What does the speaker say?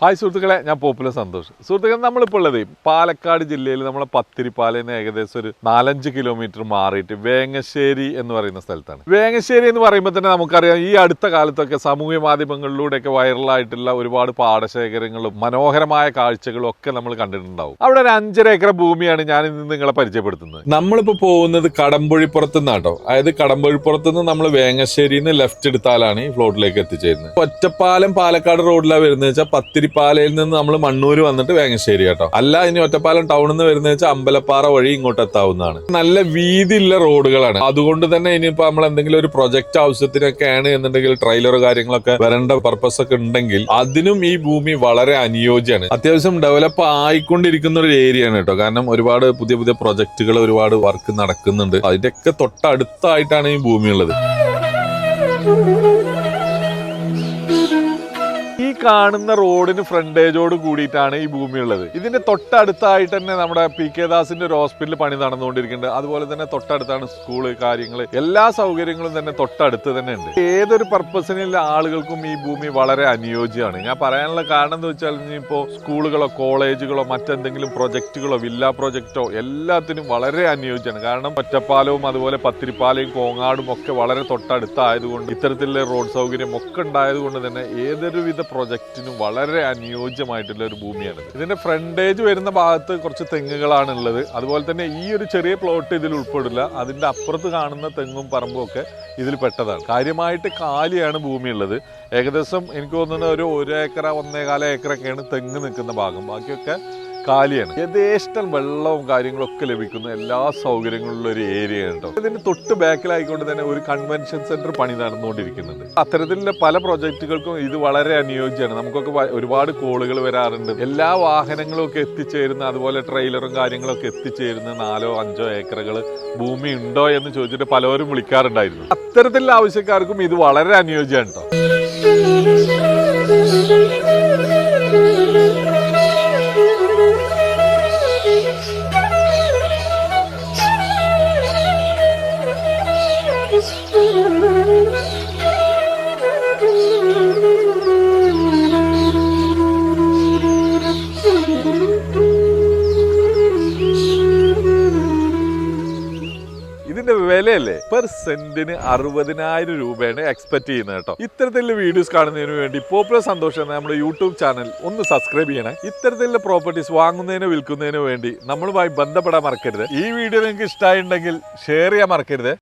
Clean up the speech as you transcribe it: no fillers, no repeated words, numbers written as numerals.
Hi സുഹൃത്തുക്കളെ, ഞാൻ popular Santhosh. സുഹൃത്തുക്കളെ, നമ്മളിപ്പോൾ ഉള്ളത് പാലക്കാട് ജില്ലയിൽ നമ്മളെ പത്തിരിപ്പാലയിൽ ഏകദേശം ഒരു 4-5 കിലോമീറ്റർ മാറിയിട്ട് വേങ്ങശ്ശേരി എന്ന് പറയുന്ന സ്ഥലത്താണ്. വേങ്ങശ്ശേരി എന്ന് പറയുമ്പോൾ തന്നെ നമുക്കറിയാം, ഈ അടുത്ത കാലത്തൊക്കെ സാമൂഹ്യ മാധ്യമങ്ങളിലൂടെയൊക്കെ വൈറലായിട്ടുള്ള ഒരുപാട് പാടശേഖരങ്ങളും മനോഹരമായ കാഴ്ചകളും ഒക്കെ നമ്മൾ കണ്ടിട്ടുണ്ടാവും. അവിടെ ഒരു 5.5 ഏക്കർ ഭൂമിയാണ് ഞാൻ ഇന്ന് നിങ്ങളെ പരിചയപ്പെടുത്തുന്നത്. നമ്മളിപ്പോൾ പോകുന്നത് കടമ്പുഴിപ്പുറത്ത് നിന്നാട്ടോ. അതായത് കടമ്പുഴിപ്പുറത്ത് നിന്ന് നമ്മൾ വേങ്ങശ്ശേരിയിൽ നിന്ന് ലെഫ്റ്റ് എടുത്താലാണ് ഈ ഫ്ലോട്ടിലേക്ക് എത്തിച്ചേരുന്നത്. ഒറ്റപ്പാലം പാലക്കാട് റോഡിലാണ് വരുന്നത് വെച്ചാൽ പത്തിരിപ്പാലയിൽ നിന്ന് നമ്മൾ മണ്ണൂര് വന്നിട്ട് വേങ്ങശ്ശേരി കേട്ടോ. അല്ല, ഇനി ഒറ്റപ്പാലം ടൗണിൽ നിന്ന് വരുന്നത് വെച്ചാൽ അമ്പലപ്പാറ വഴി ഇങ്ങോട്ട് എത്താവുന്നതാണ്. നല്ല വീതിയുള്ള റോഡുകളാണ്. അതുകൊണ്ട് തന്നെ ഇനിയിപ്പോ നമ്മൾ എന്തെങ്കിലും ഒരു പ്രൊജക്ട് ആവശ്യത്തിനൊക്കെയാണ് എന്നുണ്ടെങ്കിൽ ട്രെയിലറോ കാര്യങ്ങളൊക്കെ വരേണ്ട പർപ്പസ് ഒക്കെ ഉണ്ടെങ്കിൽ അതിനും ഈ ഭൂമി വളരെ അനുയോജ്യമാണ്. അത്യാവശ്യം ഡെവലപ്പ് ആയിക്കൊണ്ടിരിക്കുന്ന ഒരു ഏരിയ ആണ് കേട്ടോ. കാരണം ഒരുപാട് പുതിയ പുതിയ പ്രൊജക്ടുകൾ, ഒരുപാട് വർക്ക് നടക്കുന്നുണ്ട്. അതിന്റെയൊക്കെ തൊട്ടടുത്തായിട്ടാണ് ഈ ഭൂമി ഉള്ളത്. ഈ കാണുന്ന റോഡിന് ഫ്രണ്ടേജോട് കൂടിയിട്ടാണ് ഈ ഭൂമി ഉള്ളത്. ഇതിന്റെ തൊട്ടടുത്തായിട്ട് തന്നെ നമ്മുടെ PK ദാസിന്റെ ഒരു ഹോസ്പിറ്റൽ പണി നടന്നുകൊണ്ടിരിക്കുന്നുണ്ട്. അതുപോലെ തന്നെ തൊട്ടടുത്താണ് സ്കൂള്, കാര്യങ്ങൾ, എല്ലാ സൗകര്യങ്ങളും തന്നെ തൊട്ടടുത്ത് തന്നെ ഉണ്ട്. ഏതൊരു പർപ്പസിനുള്ള ആളുകൾക്കും ഈ ഭൂമി വളരെ അനുയോജ്യമാണ്. ഞാൻ പറയാനുള്ള കാരണം എന്ന് വെച്ചാൽ, ഇനിയിപ്പോ സ്കൂളുകളോ കോളേജുകളോ മറ്റെന്തെങ്കിലും പ്രൊജക്ടുകളോ വില്ല പ്രൊജക്റ്റോ എല്ലാത്തിനും വളരെ അനുയോജ്യമാണ്. കാരണം ഒറ്റപ്പാലവും അതുപോലെ പത്തിരിപ്പാലയും കോങ്ങാടും ഒക്കെ വളരെ തൊട്ടടുത്തായതുകൊണ്ട് ഇത്തരത്തിലുള്ള റോഡ് സൗകര്യം ഒക്കെ ഉണ്ടായതുകൊണ്ട് തന്നെ ഏതൊരുവിധ പ്രൊജക്റ്റിനും വളരെ അനുയോജ്യമായിട്ടുള്ള ഒരു ഭൂമിയാണ്. ഇതിന്റെ ഫ്രണ്ടേജ് വരുന്ന ഭാഗത്ത് കുറച്ച് തെങ്ങുകളാണ് ഉള്ളത്. അതുപോലെ തന്നെ ഈ ഒരു ചെറിയ പ്ലോട്ട് ഇതിൽ ഉൾപ്പെടില്ല. അതിന്റെ അപ്പുറത്ത് കാണുന്ന തെങ്ങും പറമ്പും ഒക്കെ ഇതിൽ പെട്ടതാണ്. കാര്യമായിട്ട് കാലിയാണ് ഭൂമി ഉള്ളത്. ഏകദേശം എനിക്ക് തോന്നുന്നത് ഒരു 1 ഏക്കർ 1.25 ഏക്കറൊക്കെയാണ് തെങ്ങ് നിൽക്കുന്ന ഭാഗം. ബാക്കിയൊക്കെ കാലിയാണ്. യഥേഷ്ടം വെള്ളവും കാര്യങ്ങളൊക്കെ ലഭിക്കുന്ന എല്ലാ സൗകര്യങ്ങളുള്ള ഒരു ഏരിയയാണ് കേട്ടോ. ഇതിന്റെ തൊട്ട് ബാക്കിലായിക്കൊണ്ട് തന്നെ ഒരു കൺവെൻഷൻ സെന്റർ പണി നടന്നുകൊണ്ടിരിക്കുന്നുണ്ട്. അത്തരത്തിലുള്ള പല പ്രൊജക്ടുകൾക്കും ഇത് വളരെ അനുയോജ്യമാണ്. നമുക്കൊക്കെ ഒരുപാട് കോളുകൾ വരാറുണ്ട്. എല്ലാ വാഹനങ്ങളും ഒക്കെ എത്തിച്ചേരുന്ന, അതുപോലെ ട്രെയിലറും കാര്യങ്ങളൊക്കെ എത്തിച്ചേരുന്ന 4-5 ഏക്കറുകൾ ഭൂമി ഉണ്ടോ എന്ന് ചോദിച്ചിട്ട് പലരും വിളിക്കാറുണ്ടായിരുന്നു. അത്തരത്തിലുള്ള ആവശ്യക്കാർക്കും ഇത് വളരെ അനുയോജ്യമാണ് കേട്ടോ. ഇതിന്റെ വിലയല്ലേ പെർ സെന്റിന് 60,000 രൂപയാണ് എക്സ്പെക്ട് ചെയ്യുന്നത് കേട്ടോ. ഇത്തരത്തിലുള്ള വീഡിയോസ് കാണുന്നതിന് വേണ്ടി പോപ്പുലർ സന്തോഷം എന്ന നമ്മുടെ യൂട്യൂബ് ചാനൽ ഒന്ന് സബ്സ്ക്രൈബ് ചെയ്യണേ. ഇത്തരത്തിലുള്ള പ്രോപ്പർട്ടീസ് വാങ്ങുന്നതിനോ വിൽക്കുന്നതിനോ വേണ്ടി നമ്മളുമായി ബന്ധപ്പെടാൻ മറക്കരുത്. ഈ വീഡിയോ നിങ്ങൾക്ക് ഇഷ്ടമായിട്ടുണ്ടെങ്കിൽ ഷെയർ ചെയ്യാൻ മറക്കരുത്.